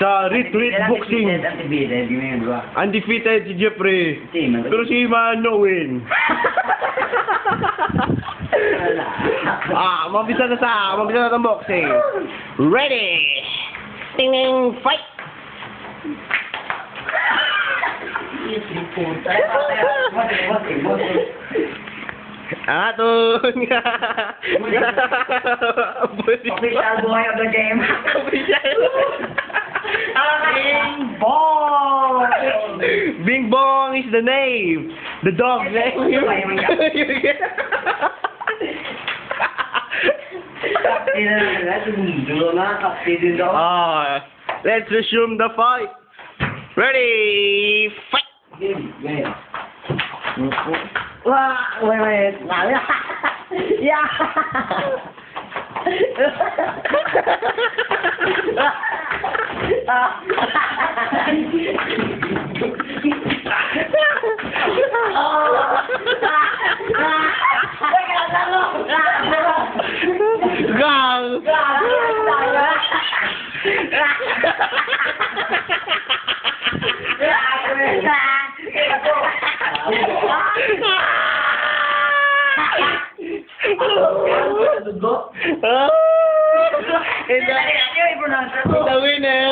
Sa retreat boxing. Undefeated, di mo yun, bro? Undefeated si Jeffrey. Sino? Pero si Mano win. Mabisa na ng boxing. Ready! Tingin fight! Aton nga! Official boy of the game. Bing Bong! Bing Bong is the name. The dog name. Let's resume the fight. Ready, fight! Wait. Yeah. Gang! The winner